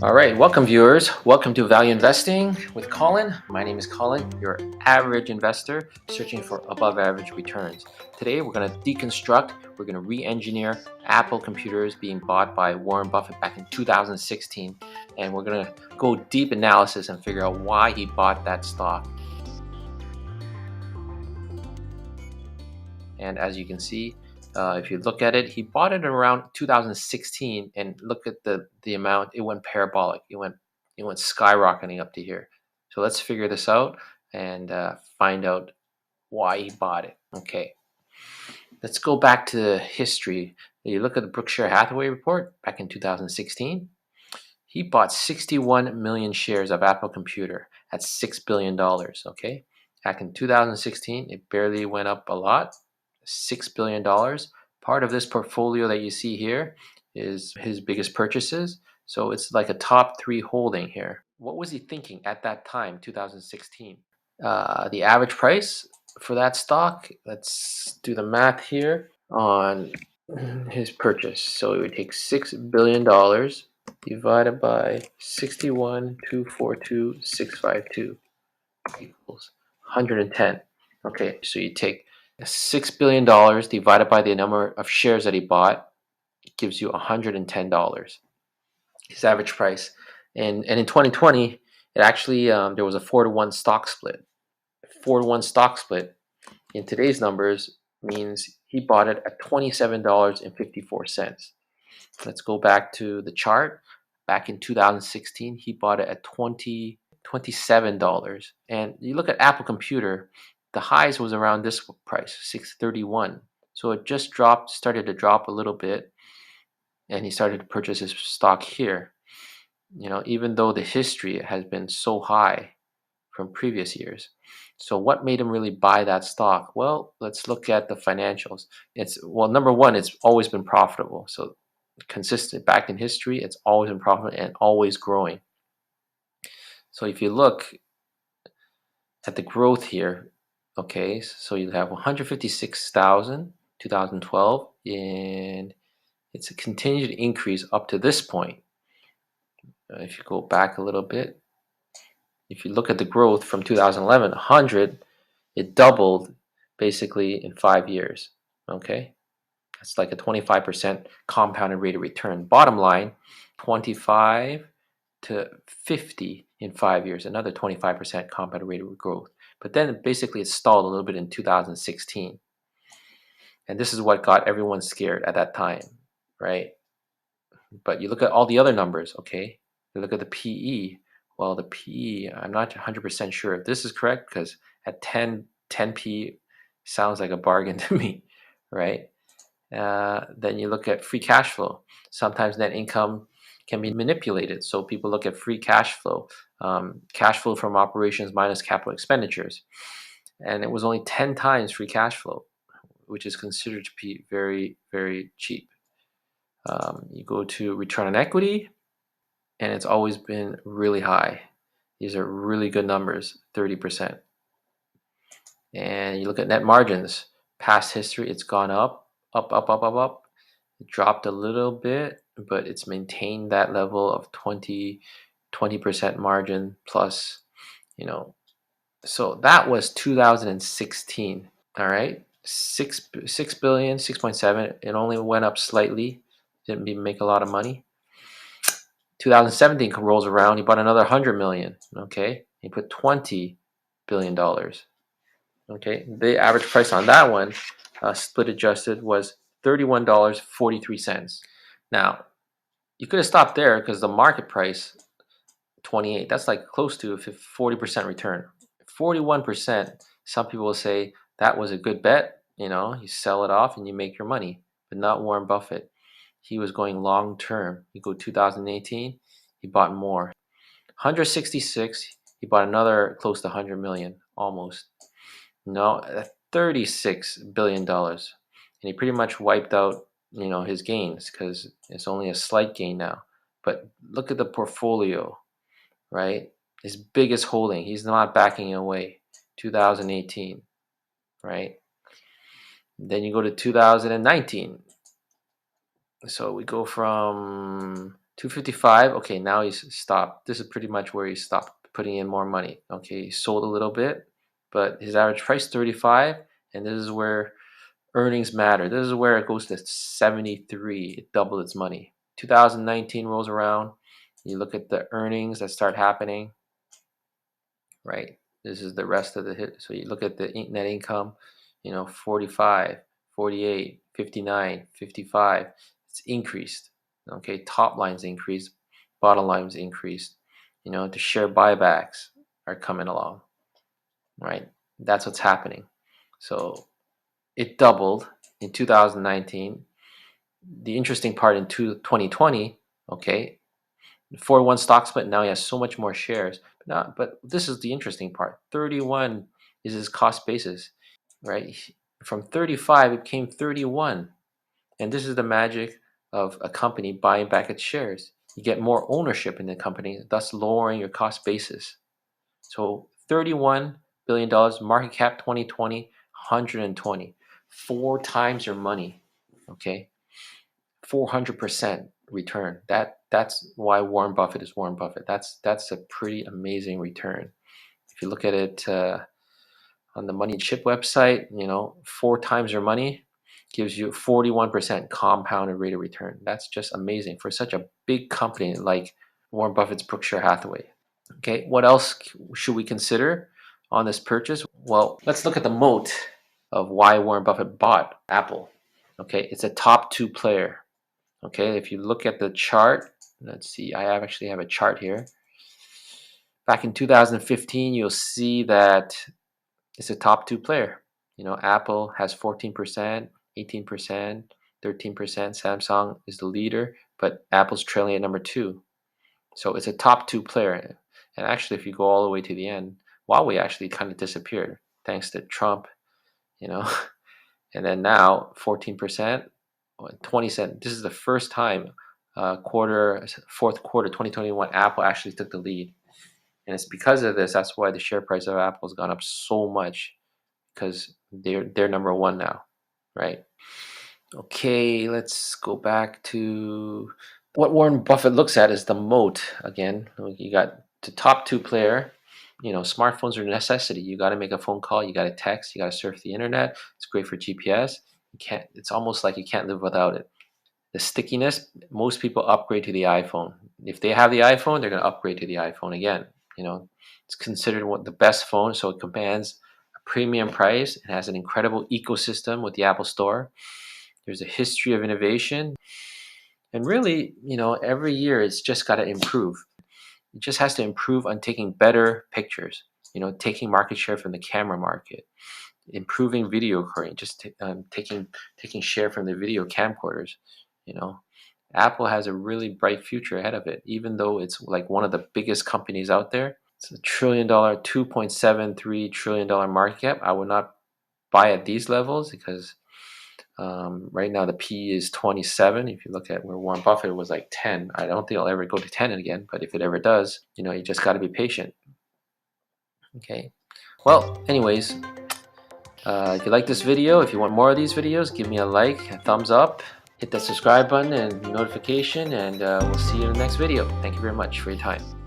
All right, welcome viewers. Welcome to Value Investing with Colin. My name is Colin, your average investor searching for above average returns. Today we're going to deconstruct, we're going to re-engineer Apple computers being bought by Warren Buffett back in 2016, and we're going to go deep analysis and figure out why he bought that stock. And as you can see, if you look at it, he bought it around 2016, and look at the amount. It went parabolic. It went skyrocketing up to here. So let's figure this out and find out why he bought it. Okay, let's go back to history. You look at the Berkshire Hathaway report back in 2016. He bought 61 million shares of Apple Computer at $6 billion. Okay, back in 2016, it barely went up a lot. $6 billion. Part of this portfolio that you see here is his biggest purchases. So it's like a top 3 holding here. What was he thinking at that time, 2016? The average price for that stock, let's do the math here on his purchase. So it would take $6 billion divided by 61,242,652 equals 110. Okay, so you take $6 billion divided by the number of shares that he bought, it gives you $110, his average price. And in 2020, it actually, there was a 4-to-1 stock split. 4-to-1 stock split in today's numbers means he bought it at $27.54. Let's go back to the chart. Back in 2016, he bought it at $27. And you look at Apple Computer, the highs was around this price, $631. So it just started to drop a little bit, and he started to purchase his stock here. Even though the history has been so high from previous years. So what made him really buy that stock? Well, let's look at the financials. Number one, it's always been profitable. So consistent back in history, it's always been profitable and always growing. So if you look at the growth here, okay, so you have 156,000 2012, and it's a continued increase up to this point. If you go back a little bit, if you look at the growth from 2011, 100, it doubled basically in 5 years. Okay, that's like a 25% compounded rate of return. Bottom line, 25 to 50 in 5 years, another 25% compounded rate of growth. But then basically it stalled a little bit in 2016. And this is what got everyone scared at that time, right? But you look at all the other numbers, okay? You look at the PE. Well, the PE, I'm not 100% sure if this is correct, because at 10 PE sounds like a bargain to me, right? Then you look at free cash flow. Sometimes net income can be manipulated. So people look at free cash flow from operations minus capital expenditures. And it was only 10 times free cash flow, which is considered to be very, very cheap. You go to return on equity, and it's always been really high. These are really good numbers, 30%. And you look at net margins, past history, it's gone up, up, up, up, up, up. It dropped a little bit, but it's maintained that level of 20% margin plus, So that was 2016, all right? 6 billion, 6.7. It only went up slightly, didn't make a lot of money. 2017 rolls around, he bought another 100 million, okay? He put $20 billion, okay? The average price on that one, split adjusted, was $31.43. Now, you could have stopped there because the market price, 28, that's like close to a 40% return. 41%, some people will say that was a good bet. You sell it off and you make your money, but not Warren Buffett. He was going long term. You go 2018, he bought more. 166, he bought another close to 100 million, almost. No, $36 billion. And he pretty much wiped out, his gains, because it's only a slight gain now. But look at the portfolio, right? His biggest holding, he's not backing away. 2018, right? Then you go to 2019. So we go from 255. Okay, now he's stopped. This is pretty much where he stopped putting in more money. Okay, he sold a little bit, but his average price 35, and this is where earnings matter. This is where it goes to 73. It doubled its money. 2019 rolls around. You look at the earnings that start happening, right? This is the rest of the hit. So you look at the net income, 45, 48, 59, 55. It's increased. Okay, top line's increased, bottom line's increased. The share buybacks are coming along, right? That's what's happening. So it doubled in 2019. The interesting part in 2020, okay, 4-1 stock split. Now he has so much more shares. But this is the interesting part. 31 is his cost basis, right? From 35, it became 31. And this is the magic of a company buying back its shares. You get more ownership in the company, thus lowering your cost basis. So $31 billion, market cap 2020, 120. 4 times your money, okay? 400% return. That's why Warren Buffett is Warren Buffett. That's a pretty amazing return. If you look at it on the Money Chip website, 4 times your money gives you 41% compounded rate of return. That's just amazing for such a big company like Warren Buffett's Berkshire Hathaway. Okay, what else should we consider on this purchase? Well, let's look at the moat of why Warren Buffett bought Apple. Okay, it's a top 2 player. Okay, if you look at the chart, let's see, I actually have a chart here. Back in 2015, you'll see that it's a top 2 player. Apple has 14%, 18%, 13%. Samsung is the leader, but Apple's trailing at number 2. So it's a top 2 player. And actually, if you go all the way to the end, Huawei actually kind of disappeared thanks to Trump, and then now 14%, 20%. This is the first time fourth quarter 2021, Apple actually took the lead. And it's because of this, that's why the share price of Apple has gone up so much, because they're number 1 now, right? Okay, let's go back to what Warren Buffett looks at is the moat again. You got the top 2 player. Smartphones are a necessity. You got to make a phone call. You got to text. You got to surf the internet. It's great for GPS. It's almost like you can't live without it. The stickiness, most people upgrade to the iPhone. If they have the iPhone, they're going to upgrade to the iPhone again. It's considered the best phone, so it commands a premium price. It has an incredible ecosystem with the Apple Store. There's a history of innovation. And really, every year it's just got to improve. It just has to improve on taking better pictures, taking market share from the camera market, improving video recording, just taking share from the video camcorders. Apple has a really bright future ahead of it, even though it's like one of the biggest companies out there. It's $1 trillion, $2.73 trillion market cap. I would not buy at these levels because right now the PE is 27. If you look at where Warren Buffett was like 10, I don't think it'll ever go to 10 again. But if it ever does, you just got to be patient. Okay. Well, anyways, if you like this video, if you want more of these videos, give me a like, a thumbs up, hit that subscribe button and notification, and we'll see you in the next video. Thank you very much for your time.